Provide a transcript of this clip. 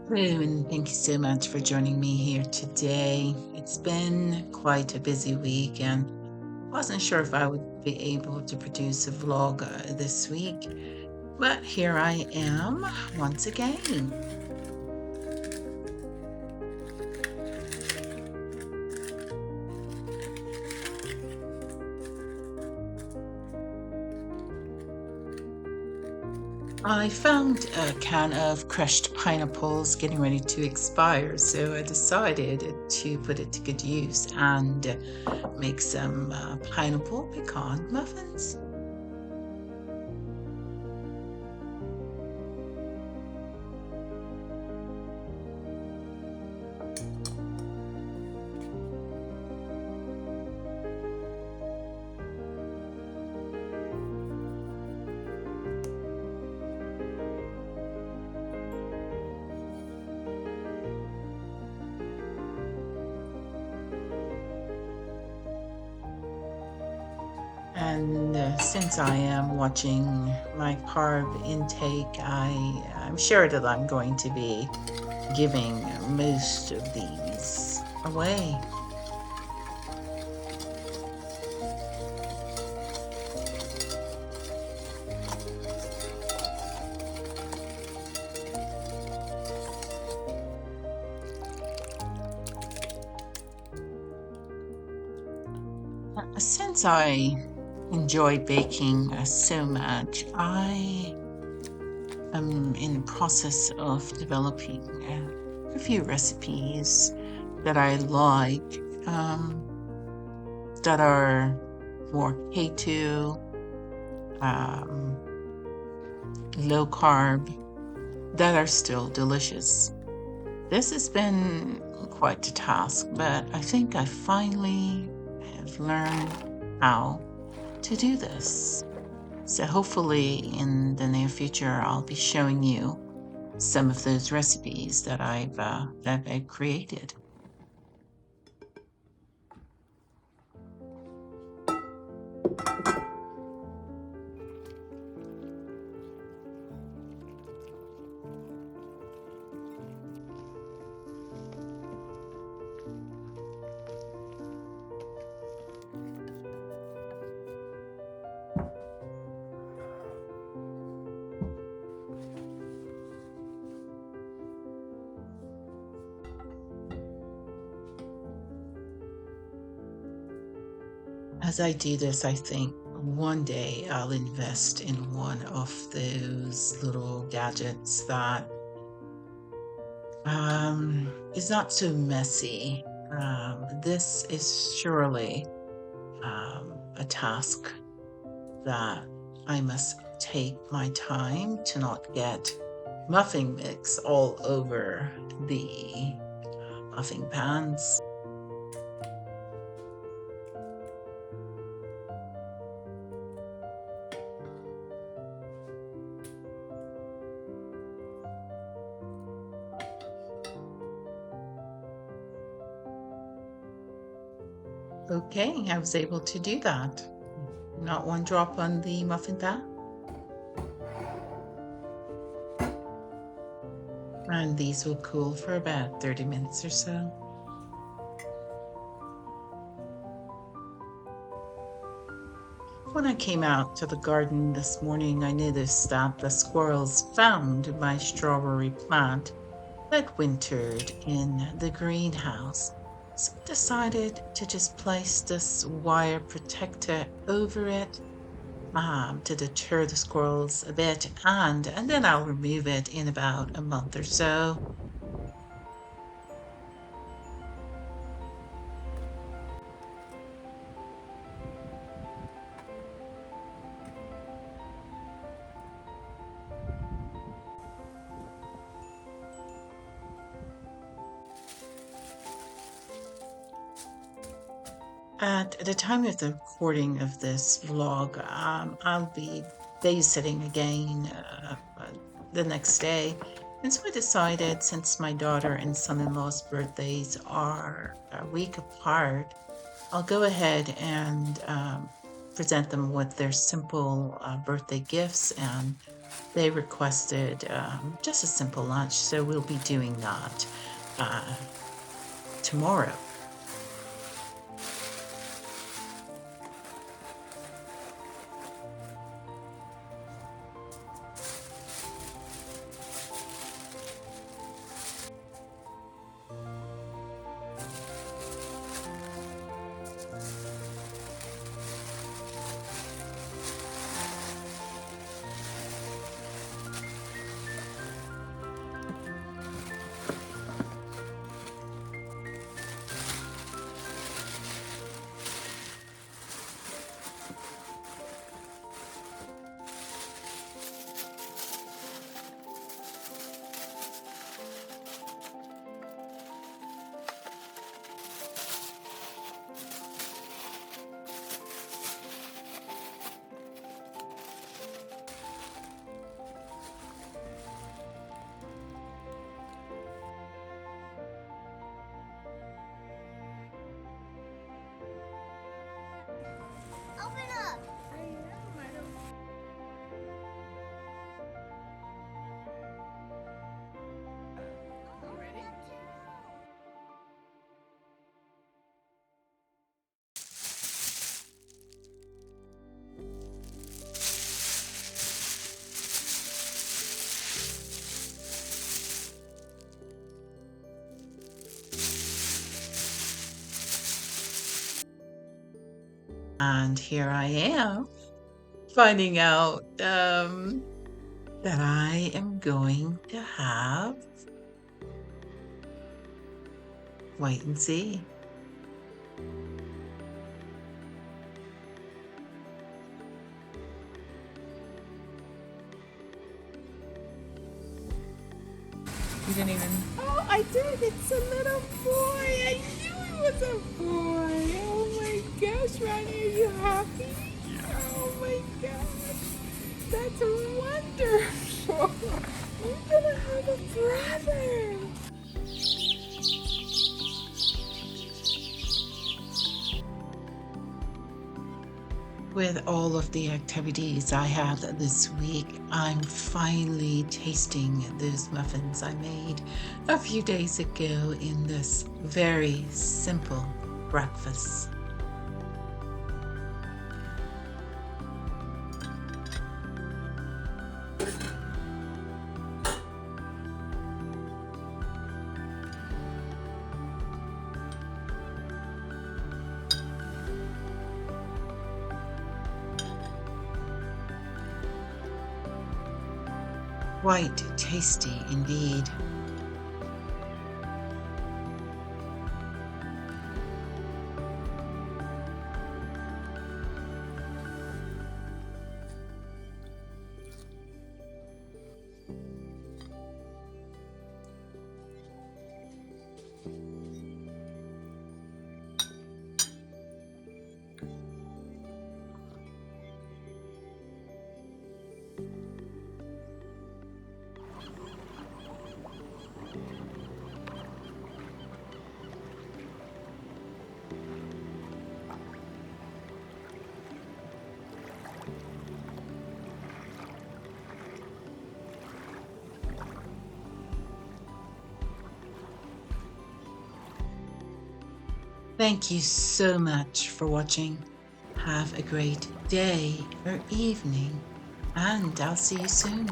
Hello, and thank you so much for joining me here today. It's been quite a busy week, and wasn't sure if I would be able to produce a vlog this week, but here I am once again. I found a can of crushed pineapples getting ready to expire, so I decided to put it to good use and make some pineapple pecan muffins. And since I am watching my carb intake, I'm sure that I'm going to be giving most of these away. Since I enjoy baking so much, I am in the process of developing a few recipes that I like, that are more keto, um, low carb, that are still delicious. This has been quite a task, but I think I finally have learned how to do this. So hopefully in the near future, I'll be showing you some of those recipes that I've created. As I do this, I think one day I'll invest in one of those little gadgets that is not so messy. This is surely a task that I must take my time to not get muffin mix all over the muffin pans. Okay, I was able to do that. Not one drop on the muffin pan. And these will cool for about 30 minutes or so. When I came out to the garden this morning, I noticed that the squirrels found my strawberry plant that wintered in the greenhouse. So I decided to just place this wire protector over it, to deter the squirrels a bit, and then I'll remove it in about a month or so. At the time of the recording of this vlog, I'll be babysitting again the next day. And so I decided, since my daughter and son-in-law's birthdays are a week apart, I'll go ahead and present them with their simple birthday gifts and They requested just a simple lunch, so we'll be doing that tomorrow. Open up! I know, I don't. Ready? And here I am finding out that I am going to have, wait and see. You didn't even. Oh, I did! It's a little boy! I knew it was a boy! Oh my gosh, Ronnie, are you happy? Yeah. Oh my gosh! That's wonderful! You're gonna have a brother! With all of the activities I have this week, I'm finally tasting those muffins I made a few days ago in this very simple breakfast. Quite tasty indeed. Thank you so much for watching. Have a great day or evening, and I'll see you soon.